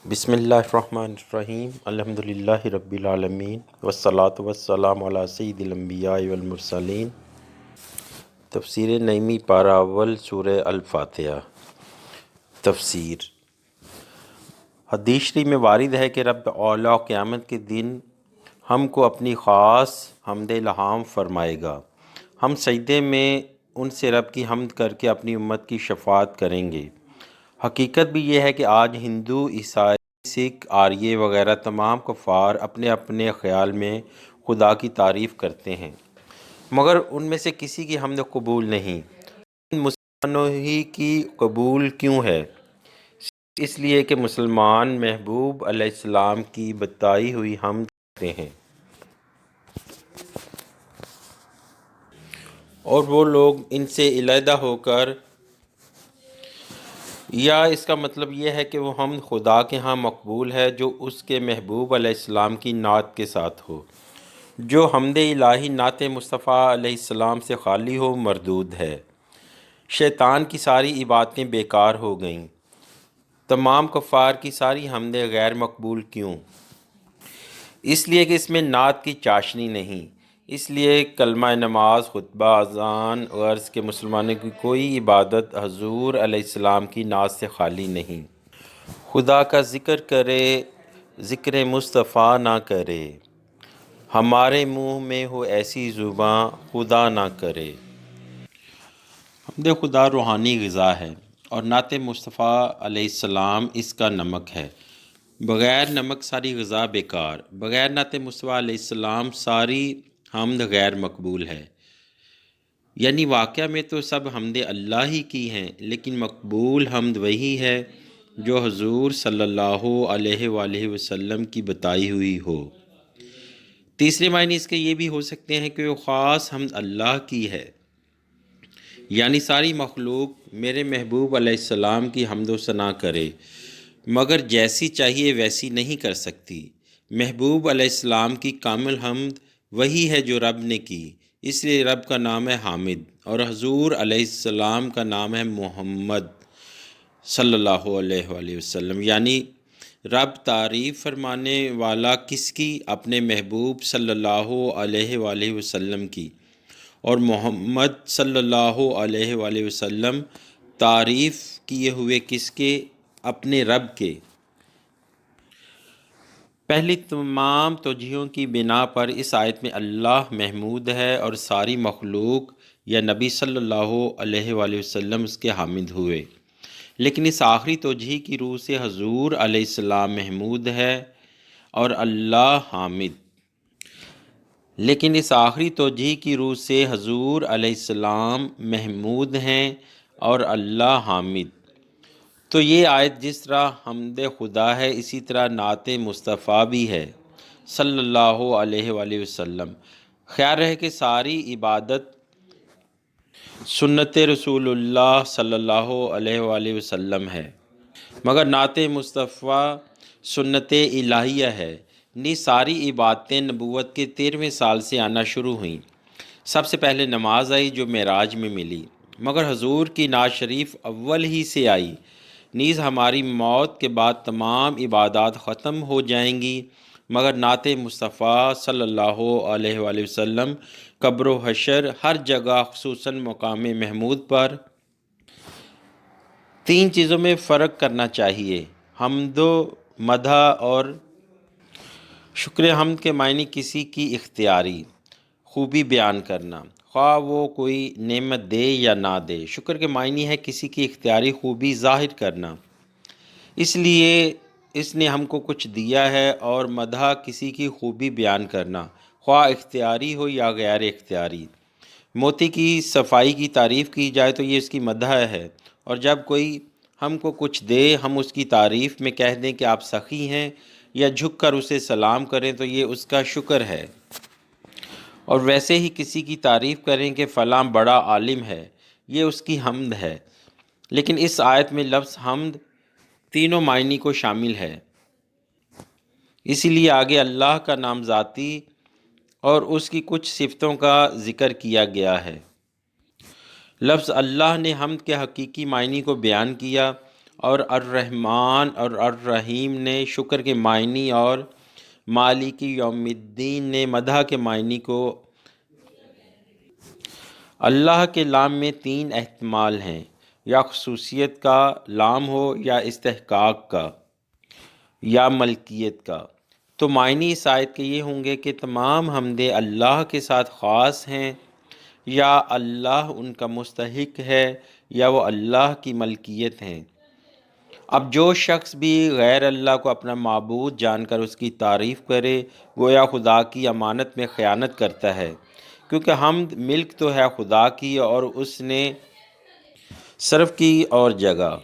بسم اللہ الرحمن الرحیم الحمدللہ رب العالمین والصلاة والسلام علی سید الانبیاء والمرسلین۔ تفسیر نعیمی پارہ اول سورہ الفاتحہ۔ تفسیر۔ حدیث شریف میں وارد ہے کہ رب اولا قیامت کے دن ہم کو اپنی خاص حمد الہام فرمائے گا۔ ہم سجدے میں ان سے رب کی حمد کر کے اپنی امت کی شفاعت کریں گے۔ حقیقت بھی یہ ہے کہ آج ہندو، عیسائی، سکھ، آریے وغیرہ تمام کفار اپنے اپنے خیال میں خدا کی تعریف کرتے ہیں، مگر ان میں سے کسی کی حمد قبول نہیں۔ ان مسلمانوں ہی کی قبول کیوں ہے؟ صرف اس لیے کہ مسلمان محبوب علیہ السلام کی بتائی ہوئی حمد کرتے ہیں، اور وہ لوگ ان سے علیحدہ ہو کر، یا اس کا مطلب یہ ہے کہ وہ حمد خدا کے ہاں مقبول ہے جو اس کے محبوب علیہ السلام کی نعت کے ساتھ ہو۔ جو حمد الہی نعت مصطفیٰ علیہ السلام سے خالی ہو مردود ہے۔ شیطان کی ساری عبادتیں بیکار ہو گئیں۔ تمام کفار کی ساری حمدیں غیر مقبول کیوں؟ اس لیے کہ اس میں نعت کی چاشنی نہیں۔ اس لیے کلمہ نماز، خطبہ، اذان غرض کے مسلمانوں کی کوئی عبادت حضور علیہ السلام کی نعت سے خالی نہیں۔ خدا کا ذکر کرے، ذکر مصطفیٰ نہ کرے، ہمارے منہ میں ہو ایسی زباں خدا نہ کرے۔ حمد خدا روحانی غذا ہے، اور نعت مصطفیٰ علیہ السلام اس کا نمک ہے۔ بغیر نمک ساری غذا بیکار، بغیر نعت مصطفیٰ علیہ السلام ساری حمد غیر مقبول ہے۔ یعنی واقعہ میں تو سب حمد اللہ ہی کی ہیں، لیکن مقبول حمد وہی ہے جو حضور صلی اللہ علیہ وآلہ وسلم کی بتائی ہوئی ہو۔ تیسرے معنی اس کے یہ بھی ہو سکتے ہیں کہ وہ خاص حمد اللہ کی ہے، یعنی ساری مخلوق میرے محبوب علیہ السلام کی حمد و ثنا کرے، مگر جیسی چاہیے ویسی نہیں کر سکتی۔ محبوب علیہ السلام کی کامل حمد وہی ہے جو رب نے کی، اس لیے رب کا نام ہے حامد، اور حضور علیہ السلام کا نام ہے محمد صلی اللہ علیہ وآلہ وسلم۔ یعنی رب تعریف فرمانے والا کس کی؟ اپنے محبوب صلی اللہ علیہ وآلہ وسلم کی، اور محمد صلی اللہ علیہ وآلہ وسلم تعریف کیے ہوئے کس کے؟ اپنے رب کے۔ پہلی تمام توجیہوں کی بنا پر اس آیت میں اللہ محمود ہے اور ساری مخلوق یا نبی صلی اللہ علیہ وآلہ وسلم اس کے حامد ہوئے، لیکن اس آخری توجیہ کی روح سے حضور علیہ السلام محمود ہے اور اللہ حامد۔ لیکن اس آخری توجیہ کی روح سے حضور علیہ السلام محمود ہیں اور اللہ حامد۔ تو یہ آیت جس طرح حمد خدا ہے، اسی طرح نعت مصطفیٰ بھی ہے صلی اللہ علیہ وآلہ وسلم۔ خیال رہے کہ ساری عبادت سنت رسول اللہ صلی اللہ علیہ وآلہ وسلم ہے، مگر نعت مصطفیٰ سنت الہیہ ہے۔ ساری عبادتیں نبوت کے 13ویں سال سے آنا شروع ہوئیں۔ سب سے پہلے نماز آئی جو معراج میں ملی، مگر حضور کی نعت شریف اول ہی سے آئی۔ نیز ہماری موت کے بعد تمام عبادات ختم ہو جائیں گی، مگر نعت مصطفیٰ صلی اللہ علیہ وآلہ وسلم قبر و حشر ہر جگہ، خصوصاً مقام محمود پر۔ تین چیزوں میں فرق کرنا چاہیے: حمد و مدح اور شکر۔ حمد کے معنی کسی کی اختیاری خوبی بیان کرنا، خواہ وہ کوئی نعمت دے یا نہ دے۔ شکر کے معنی ہے کسی کی اختیاری خوبی ظاہر کرنا، اس لیے اس نے ہم کو کچھ دیا ہے، اور مدح کسی کی خوبی بیان کرنا، خواہ اختیاری ہو یا غیر اختیاری۔ موتی کی صفائی کی تعریف کی جائے تو یہ اس کی مدح ہے، اور جب کوئی ہم کو کچھ دے، ہم اس کی تعریف میں کہہ دیں کہ آپ سخی ہیں، یا جھک کر اسے سلام کریں تو یہ اس کا شکر ہے۔ اور ویسے ہی کسی کی تعریف کریں کہ فلاں بڑا عالم ہے، یہ اس کی حمد ہے۔ لیکن اس آیت میں لفظ حمد تینوں معنی کو شامل ہے، اسی لیے آگے اللہ کا نام ذاتی اور اس کی کچھ صفتوں کا ذکر کیا گیا ہے۔ لفظ اللہ نے حمد کے حقیقی معنی کو بیان کیا، اور الرحمن اور الرحیم نے شکر کے معنی اور مالک یوم الدین نے مدح کے معنی کو۔ اللہ کے لام میں تین احتمال ہیں، یا خصوصیت کا لام ہو، یا استحقاق کا، یا ملکیت کا۔ تو معنی اس آیت کے یہ ہوں گے کہ تمام حمدیں اللہ کے ساتھ خاص ہیں، یا اللہ ان کا مستحق ہے، یا وہ اللہ کی ملکیت ہیں۔ اب جو شخص بھی غیر اللہ کو اپنا معبود جان کر اس کی تعریف کرے، گویا خدا کی امانت میں خیانت کرتا ہے، کیونکہ حمد ملک تو ہے خدا کی اور اس نے صرف کی اور جگہ